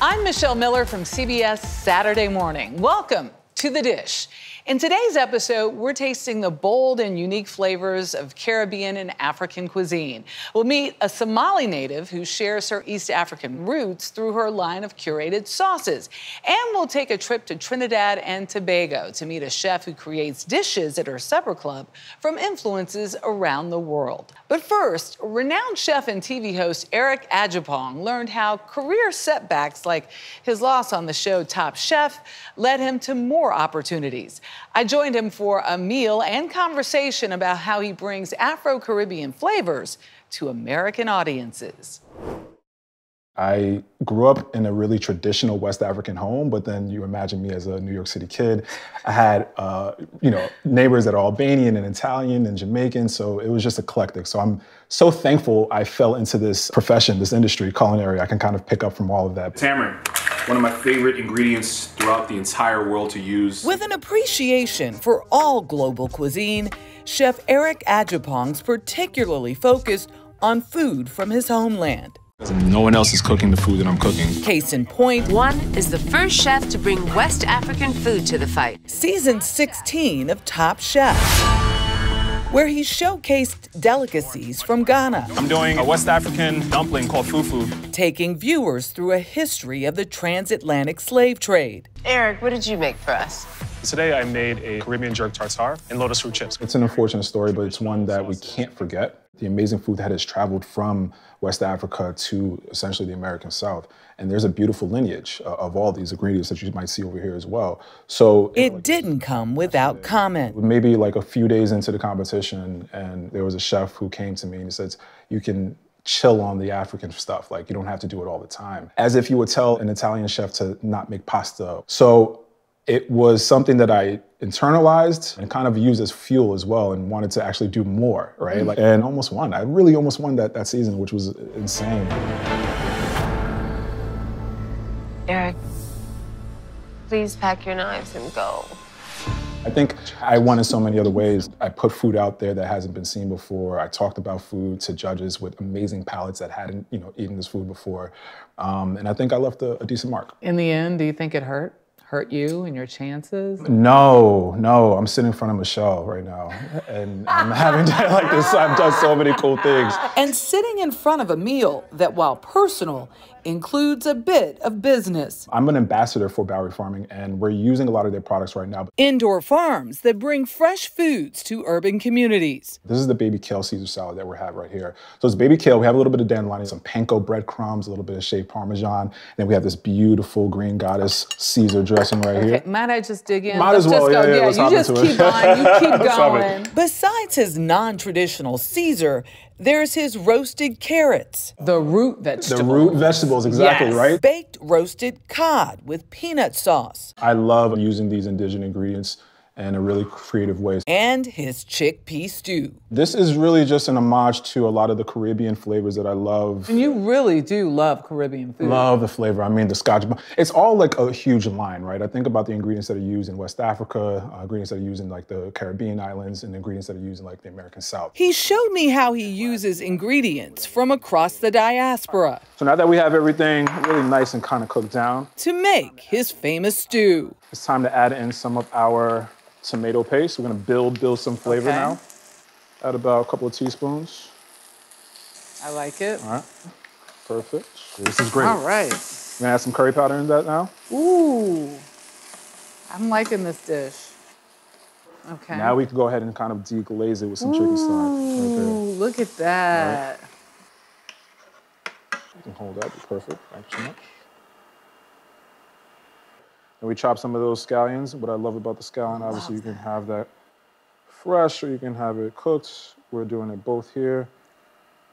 I'm Michelle Miller from CBS Saturday Morning. Welcome to The Dish. In today's episode, we're tasting the bold and unique flavors of Caribbean and African cuisine. We'll meet a Somali native who shares her East African roots through her line of curated sauces. And we'll take a trip to Trinidad and Tobago to meet a chef who creates dishes at her supper club from influences around the world. But first, renowned chef and TV host Eric Aap learned how career setbacks like his loss on the show Top Chef led him to more opportunities. I joined him for a meal and conversation about how he brings Afro-Caribbean flavors to American audiences. I grew up in a really traditional West African home, but then you imagine me as a New York City kid. I had, neighbors that are Albanian and Italian and Jamaican, so it was just eclectic. So I'm so thankful I fell into this profession, this industry, culinary. I can kind of pick up from all of that. Tamarind, one of my favorite ingredients throughout the entire world to use. With an appreciation for all global cuisine, Chef Eric Aap's particularly focused on food from his homeland. No one else is cooking the food that I'm cooking. Case in point, one is the first chef to bring West African food to the fight. Season 16 of Top Chef, where he showcased delicacies from Ghana. I'm doing a West African dumpling called fufu. Taking viewers through a history of the transatlantic slave trade. Eric, what did you make for us? Today I made a Caribbean jerk tartare and lotus root chips. It's an unfortunate story, but it's one that we can't forget. The amazing food that has traveled from West Africa to essentially the American South. And there's a beautiful lineage of all these ingredients that you might see over here as well. So it didn't come without comment. Maybe like a few days into the competition, and there was a chef who came to me and he says, you can chill on the African stuff. Like, you don't have to do it all the time. As if you would tell an Italian chef to not make pasta. So it was something that I internalized and kind of used as fuel as well, and wanted to actually do more, right? And almost won. I really almost won that season, which was insane. Eric, please pack your knives and go. I think I won in so many other ways. I put food out there that hasn't been seen before. I talked about food to judges with amazing palates that hadn't, eaten this food before. And I think I left a decent mark. In the end, do you think it hurt you and your chances? No. I'm sitting in front of Michelle right now, and I'm having to like this. I've done so many cool things. And sitting in front of a meal that, while personal, includes a bit of business. I'm an ambassador for Bowery Farming, and we're using a lot of their products right now. Indoor farms that bring fresh foods to urban communities. This is the baby kale Caesar salad that we have right here. So it's baby kale. We have a little bit of dandelion, some panko breadcrumbs, a little bit of shaved Parmesan, and then we have this beautiful green goddess Caesar dressing right here. Might I just dig in? Might as well, yeah. You just keep on, you keep going. It. Besides his non-traditional Caesar, there's his roasted carrots. The root vegetables. The root vegetables, exactly, yes. right? Baked roasted cod with peanut sauce. I love using these indigenous ingredients in a really creative way. And his chickpea stew. This is really just an homage to a lot of the Caribbean flavors that I love. And you really do love Caribbean food. Love the flavor. I mean, the Scotch. It's all like a huge line, right? I think about the ingredients that are used in West Africa, ingredients that are used in like the Caribbean islands, and ingredients that are used in like the American South. He showed me how he uses ingredients from across the diaspora. So now that we have everything really nice and kind of cooked down, to make his famous stew. It's time to add in some of our tomato paste. We're gonna build some flavor now. Add about a couple of teaspoons. I like it. All right, perfect. This is great. All right. We're gonna add some curry powder in that now. Ooh, I'm liking this dish. Okay. Now we can go ahead and kind of deglaze it with some chicken stock. Right there. Look at that. Right. You can hold that, perfect. Thank you so much. And we chop some of those scallions. What I love about the scallion, obviously you can have that fresh or you can have it cooked. We're doing it both here.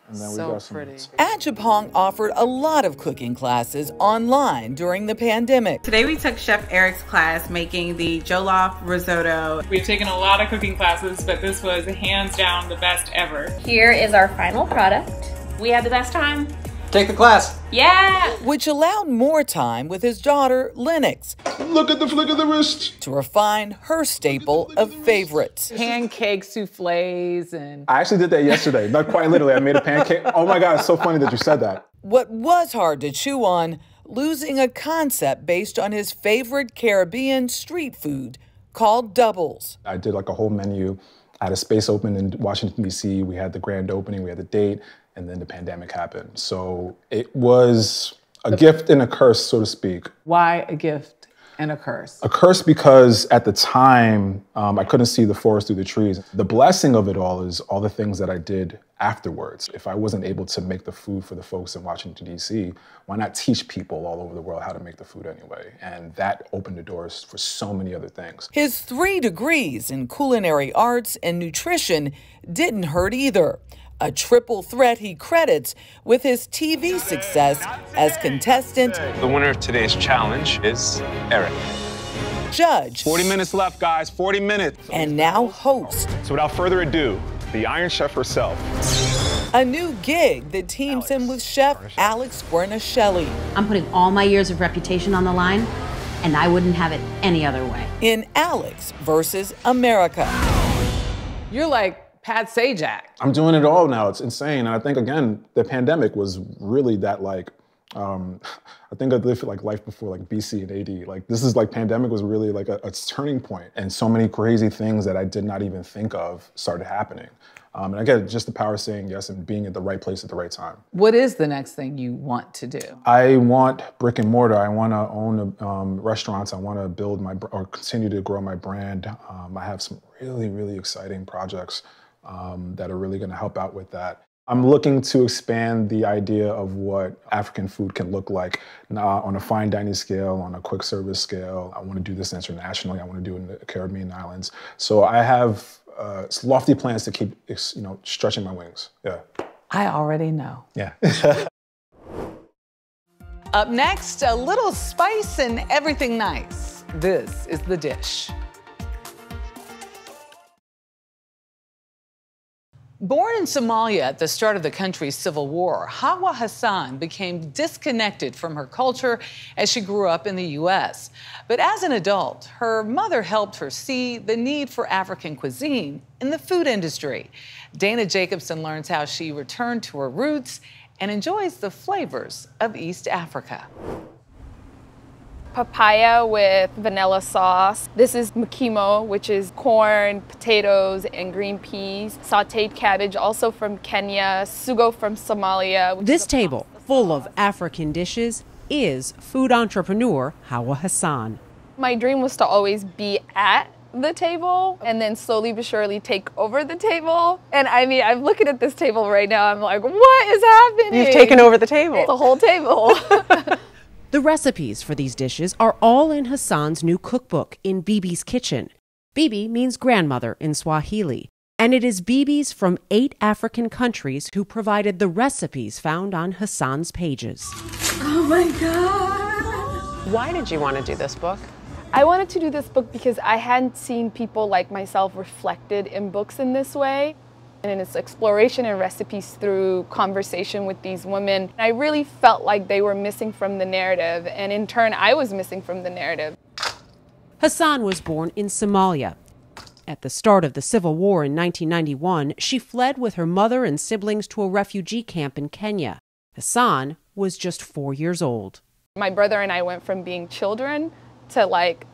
And then we got some pretty. Aap offered a lot of cooking classes online during the pandemic. Today we took Chef Eric's class making the jollof risotto. We've taken a lot of cooking classes, but this was hands down the best ever. Here is our final product. We had the best time. Take the class. Yeah! which allowed more time with his daughter, Lennox, Look at the flick of the wrist. to refine her staple of favorites. Pancake souffles and... I actually did that yesterday. Not quite literally. I made a pancake. Oh my God, it's so funny that you said that. What was hard to chew on, losing a concept based on his favorite Caribbean street food called doubles. I did like a whole menu. I had a space open in Washington, D.C. We had the grand opening, we had the date, and then the pandemic happened. So it was a gift and a curse, so to speak. Why a gift and a curse? A curse because at the time, I couldn't see the forest through the trees. The blessing of it all is all the things that I did afterwards. If I wasn't able to make the food for the folks in Washington, D.C., why not teach people all over the world how to make the food anyway? And that opened the doors for so many other things. His 3 degrees in culinary arts and nutrition didn't hurt either. A triple threat he credits with his TV success as contestant, The winner of today's challenge is Eric. judge, 40 minutes left, guys, 40 minutes. and now host. So without further ado, the Iron Chef herself. A new gig that teams him with chef Alex Guarnaschelli I'm putting all my years of reputation on the line, and I wouldn't have it any other way. in Alex versus America. You're like Pat Sajak. I'm doing it all now. It's insane. And I think, again, the pandemic was really that, like, I think I lived like life before like BC and AD. Like this is like pandemic was really like a turning point, and so many crazy things that I did not even think of started happening. And again, just the power of saying yes and being at the right place at the right time. What is the next thing you want to do? I want brick and mortar. I want to own restaurants. I want to build or continue to grow my brand. I have some really, really exciting projects that are really going to help out with that. I'm looking to expand the idea of what African food can look like on a fine dining scale, on a quick service scale. I want to do this internationally. I want to do it in the Caribbean islands. So I have lofty plans to keep, stretching my wings. Yeah. I already know. Yeah. Up next, a little spice and everything nice. This is The Dish. Born in Somalia at the start of the country's civil war, Haah Hassan became disconnected from her culture as she grew up in the U.S. But as an adult, her mother helped her see the need for African cuisine in the food industry. Dana Jacobson learns how she returned to her roots and enjoys the flavors of East Africa. Papaya with vanilla sauce. This is mukimo, which is corn, potatoes, and green peas. Sauteed cabbage, also from Kenya. Sugo from Somalia. This table, full of African dishes, is food entrepreneur Haah Hassan. My dream was to always be at the table and then slowly but surely take over the table. And I mean, I'm looking at this table right now, I'm like, what is happening? You've taken over the table. It's the whole table. The recipes for these dishes are all in Hassan's new cookbook, In Bibi's Kitchen. Bibi means grandmother in Swahili, and it is Bibis from 8 African countries who provided the recipes found on Hassan's pages. Oh my God. Why did you want to do this book? I wanted to do this book because I hadn't seen people like myself reflected in books in this way. And in its exploration and recipes through conversation with these women, I really felt like they were missing from the narrative, and in turn, I was missing from the narrative. Hassan was born in Somalia. At the start of the Civil War in 1991, she fled with her mother and siblings to a refugee camp in Kenya. Hassan was just 4 years old. My brother and I went from being children to like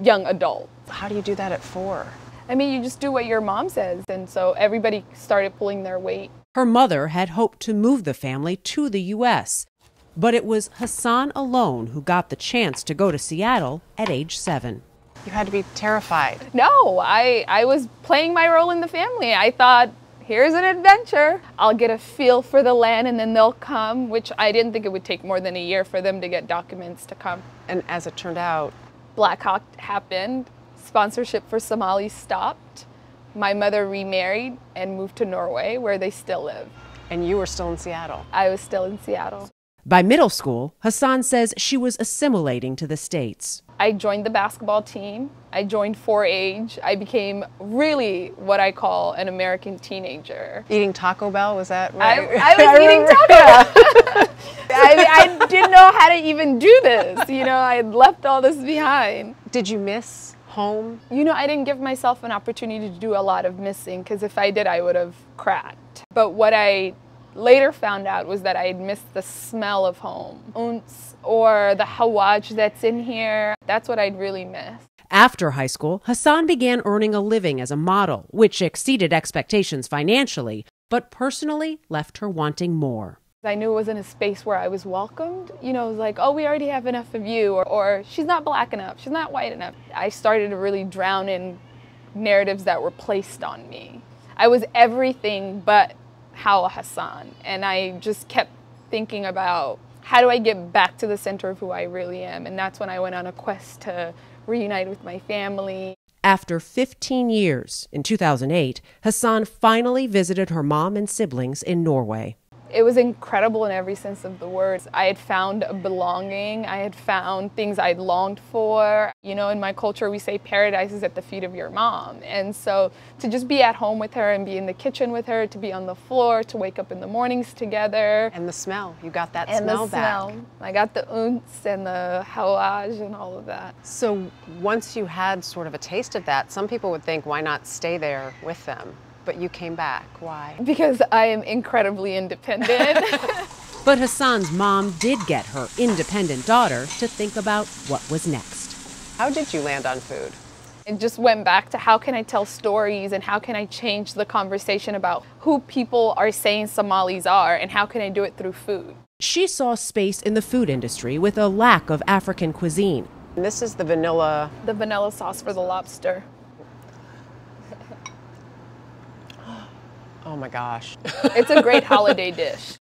young adults. How do you do that at 4? I mean, you just do what your mom says, and so everybody started pulling their weight. Her mother had hoped to move the family to the U.S., but it was Hassan alone who got the chance to go to Seattle at age 7. You had to be terrified. No, I was playing my role in the family. I thought, here's an adventure. I'll get a feel for the land and then they'll come, which I didn't think it would take more than a year for them to get documents to come. And as it turned out, Black Hawk happened. Sponsorship for Somalis stopped. My mother remarried and moved to Norway, where they still live. and you were still in Seattle. I was still in Seattle. By middle school, Hassan says she was assimilating to the States. I joined the basketball team. I joined 4-H. I became really what I call an American teenager. Eating Taco Bell, was that right? I was eating Taco Bell. I didn't know how to even do this. You know, I had left all this behind. Did you miss home? You know, I didn't give myself an opportunity to do a lot of missing, because if I did, I would have cracked. But what I later found out was that I had missed the smell of home. Unts or the hawaj that's in here. That's what I'd really miss. After high school, Hassan began earning a living as a model, which exceeded expectations financially, but personally left her wanting more. I knew it wasn't a space where I was welcomed. You know, it was like, oh, we already have enough of you, or she's not black enough, she's not white enough. I started to really drown in narratives that were placed on me. I was everything but Haah Hassan, and I just kept thinking about how do I get back to the center of who I really am, and that's when I went on a quest to reunite with my family. After 15 years, in 2008, Hassan finally visited her mom and siblings in Norway. It was incredible in every sense of the word. I had found a belonging. I had found things I'd longed for. You know, in my culture, we say paradise is at the feet of your mom. And so to just be at home with her and be in the kitchen with her, to be on the floor, to wake up in the mornings together. And the smell. You got that and smell the back. Smell. I got the unts and the hawaj and all of that. So once you had sort of a taste of that, some people would think, why not stay there with them? But you came back. Why? Because I am incredibly independent. But Hassan's mom did get her independent daughter to think about what was next. How did you land on food? It just went back to how can I tell stories and how can I change the conversation about who people are saying Somalis are and how can I do it through food. She saw space in the food industry with a lack of African cuisine. And this is the vanilla. The vanilla sauce for the lobster. Oh my gosh. It's a great holiday dish.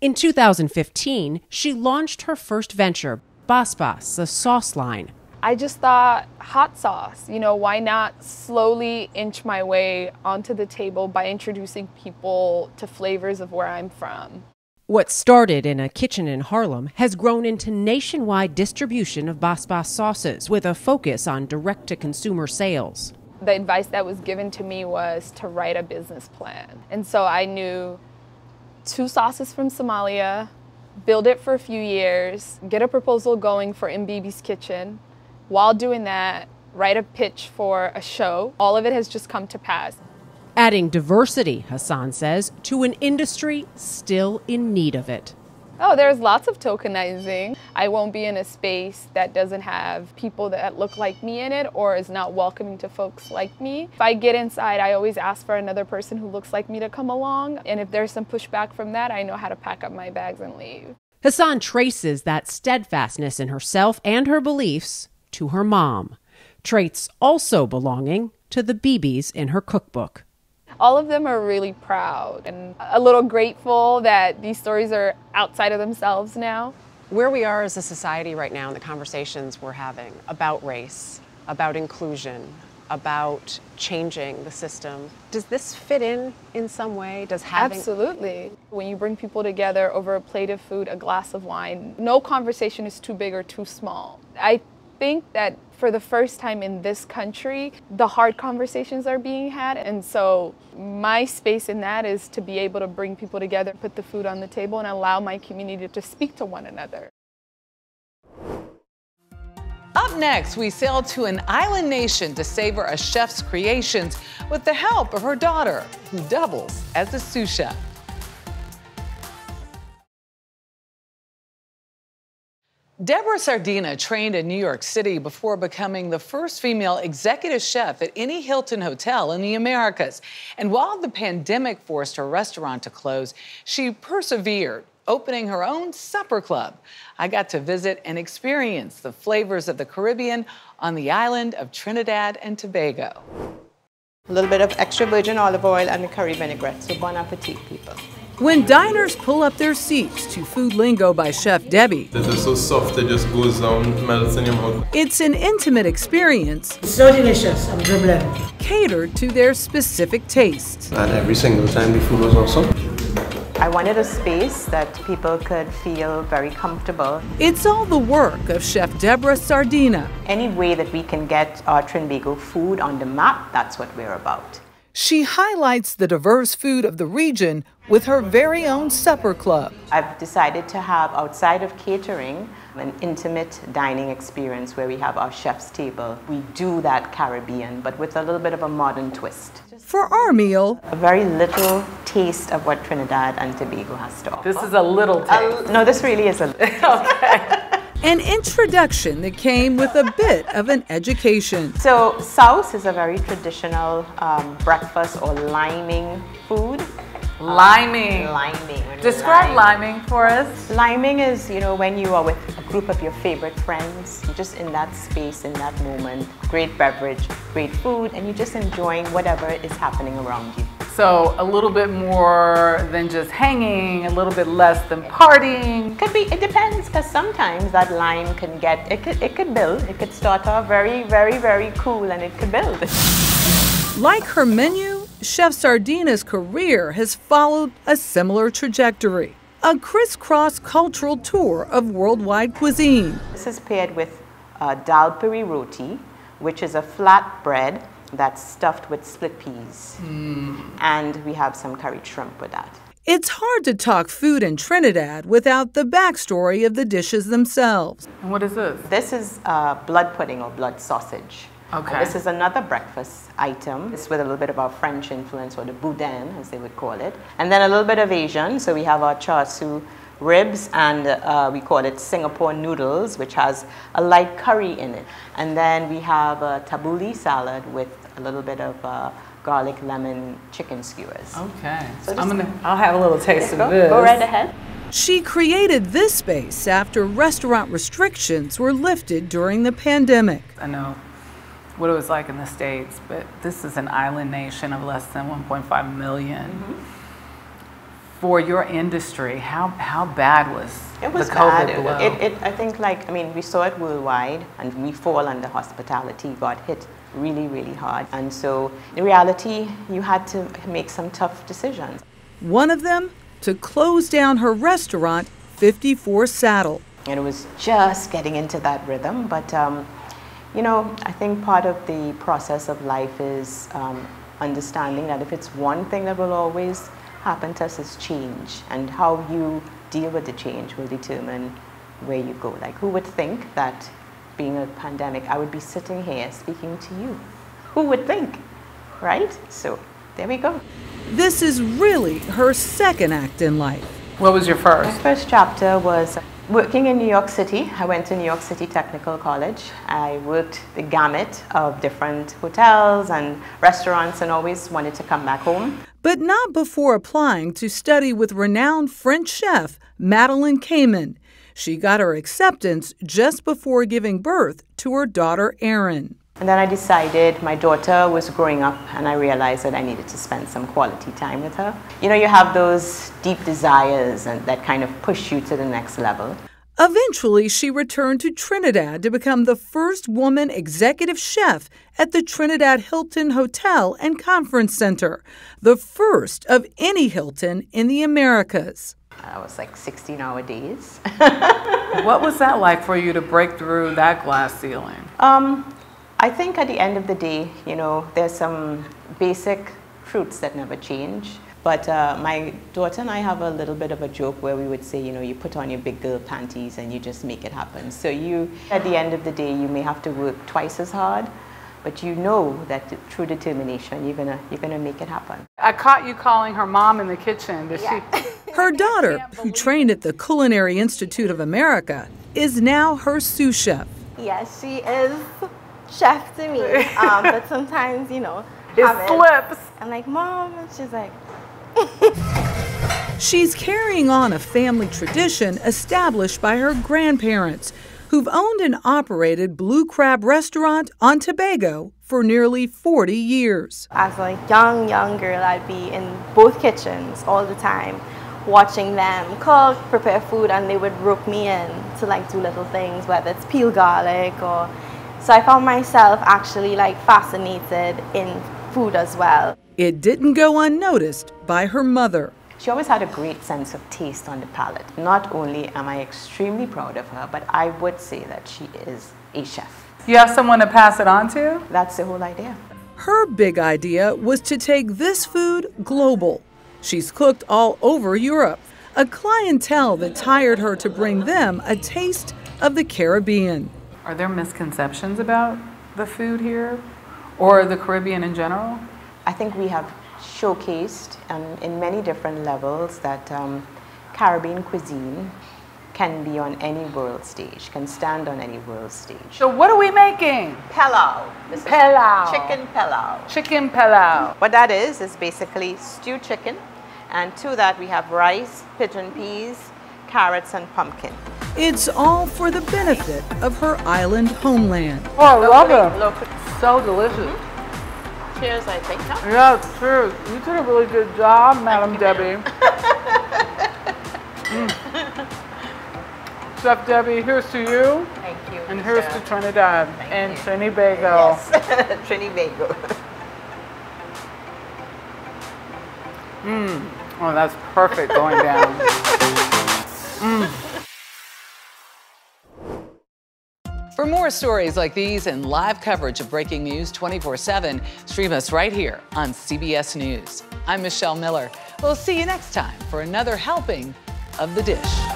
In 2015, she launched her first venture, Basbas, the sauce line. I just thought hot sauce, you know, why not slowly inch my way onto the table by introducing people to flavors of where I'm from. What started in a kitchen in Harlem has grown into nationwide distribution of Basbas sauces with a focus on direct-to-consumer sales. The advice that was given to me was to write a business plan. And so I knew 2 sauces from Somalia, build it for a few years, get a proposal going for Mbibi's Kitchen. While doing that, write a pitch for a show. All of it has just come to pass. Adding diversity, Hassan says, to an industry still in need of it. Oh, there's lots of tokenizing. I won't be in a space that doesn't have people that look like me in it or is not welcoming to folks like me. If I get inside, I always ask for another person who looks like me to come along. And if there's some pushback from that, I know how to pack up my bags and leave. Hassan traces that steadfastness in herself and her beliefs to her mom, traits also belonging to the Bibis in her cookbook. All of them are really proud and a little grateful that these stories are outside of themselves now. Where we are as a society right now and the conversations we're having about race, about inclusion, about changing the system, does this fit in some way? Does having... Absolutely. When you bring people together over a plate of food, a glass of wine, no conversation is too big or too small. I think that for the first time in this country, the hard conversations are being had. And so my space in that is to be able to bring people together, put the food on the table, and allow my community to speak to one another. Up next, we sail to an island nation to savor a chef's creations with the help of her daughter, who doubles as a sous chef. Deborah Sardina trained in New York City before becoming the first female executive chef at any Hilton hotel in the Americas. And while the pandemic forced her restaurant to close, she persevered, opening her own supper club. I got to visit and experience the flavors of the Caribbean on the island of Trinidad and Tobago. A little bit of extra virgin olive oil and the curry vinaigrette. So bon appetit, people. When diners pull up their seats to Food Lingo by Chef Debbie, this is so soft it just goes down, melts in your mouth. It's an intimate experience. It's so delicious, I'm dribbling. Catered to their specific tastes. And every single time the food was awesome. I wanted a space that people could feel very comfortable. It's all the work of Chef Deborah Sardina. Any way that we can get our Trinbago food on the map, that's what we're about. She highlights the diverse food of the region with her very own supper club. I've decided to have, outside of catering, an intimate dining experience where we have our chef's table. We do that Caribbean, but with a little bit of a modern twist. For our meal, a very little taste of what Trinidad and Tobago has to offer. This is a little taste. No, this really is a little. Okay. An introduction that came with a bit of an education. So, souse is a very traditional breakfast or liming food. Liming. Liming. Describe liming for us. Liming is, you know, when you are with a group of your favorite friends, you're just in that space, in that moment. Great beverage, great food, and you're just enjoying whatever is happening around you. So a little bit more than just hanging, a little bit less than partying. Could be, it depends, because sometimes that lime can get, it could build. It could start off very, very, very cool, and it could build. Like her menu, Chef Sardina's career has followed a similar trajectory. A crisscross cultural tour of worldwide cuisine. This is paired with dal puri roti, which is a flat bread that's stuffed with split peas. And we have some curried shrimp with that. It's hard to talk food in Trinidad without the backstory of the dishes themselves. And what is this? This is blood pudding or blood sausage. Okay. This is another breakfast item. It's with a little bit of our French influence, or the boudin, as they would call it. And then a little bit of Asian. So we have our char siu ribs, and we call it Singapore noodles, which has a light curry in it. And then we have a tabbouleh salad with a little bit of garlic lemon chicken skewers. Okay. So I'll have a little taste of this. Go right ahead. She created this space after restaurant restrictions were lifted during the pandemic. I know what it was like in the States, but this is an island nation of less than 1.5 million. For your industry, how bad was the COVID blow? I think, we saw it worldwide, and we fall under hospitality, got hit really, really hard. And so, in reality, you had to make some tough decisions. One of them, to close down her restaurant, 54 Saddle. And it was just getting into that rhythm, but you know, I think part of the process of life is understanding that if it's one thing that will always happen to us is change, and how you deal with the change will determine where you go. Like, who would think that being a pandemic, I would be sitting here speaking to you? Who would think, right? So there we go. This is really her second act in life. What was your first? My first chapter was working in New York City. I went to New York City Technical College. I worked the gamut of different hotels and restaurants, and always wanted to come back home. But not before applying to study with renowned French chef Madeleine Cayman. She got her acceptance just before giving birth to her daughter Erin. And then I decided, my daughter was growing up, and I realized that I needed to spend some quality time with her. You know, you have those deep desires and that kind of push you to the next level. Eventually, she returned to Trinidad to become the first woman executive chef at the Trinidad Hilton Hotel and Conference Center, the first of any Hilton in the Americas. I was like 16-hour days. What was that like for you to break through that glass ceiling? I think at the end of the day, you know, there's some basic truths that never change. But my daughter and I have a little bit of a joke where we would say, you know, you put on your big girl panties and you just make it happen. So you, at the end of the day, you may have to work twice as hard, but you know that through determination, you're gonna make it happen. I caught you calling her mom in the kitchen. Did she? Her daughter, who trained at the Culinary Institute of America, is now her sous chef. Yes, she is chef to me, but sometimes, you know, it slips. I'm like, Mom, and she's like, She's carrying on a family tradition established by her grandparents, who've owned and operated Blue Crab Restaurant on Tobago for nearly 40 years. As a young girl, I'd be in both kitchens all the time, watching them cook, prepare food, and they would rope me in to like do little things, whether it's peel garlic or... So I found myself actually like fascinated in food as well. It didn't go unnoticed by her mother. She always had a great sense of taste on the palate. Not only am I extremely proud of her, but I would say that she is a chef. You have someone to pass it on to? That's the whole idea. Her big idea was to take this food global. She's cooked all over Europe, a clientele that hired her to bring them a taste of the Caribbean. Are there misconceptions about the food here or the Caribbean in general? I think we have showcased in many different levels that Caribbean cuisine can be on any world stage, can stand on any world stage. So what are we making? Pilau. Pilau. Chicken pilau. Chicken pilau. What that is basically stewed chicken, and to that we have rice, pigeon peas, carrots, and pumpkin. It's all for the benefit of her island homeland. Oh, I love it. So delicious. Cheers, I think. Huh? Yeah, cheers. You did a really good job, Madam Debbie. Chef Debbie, here's to you. Thank you. And here's to Trinidad and Trinidad. Yes, Trinidad. Oh, that's perfect going down. For more stories like these and live coverage of breaking news 24/7, stream us right here on CBS News. I'm Michelle Miller. We'll see you next time for another helping of The Dish.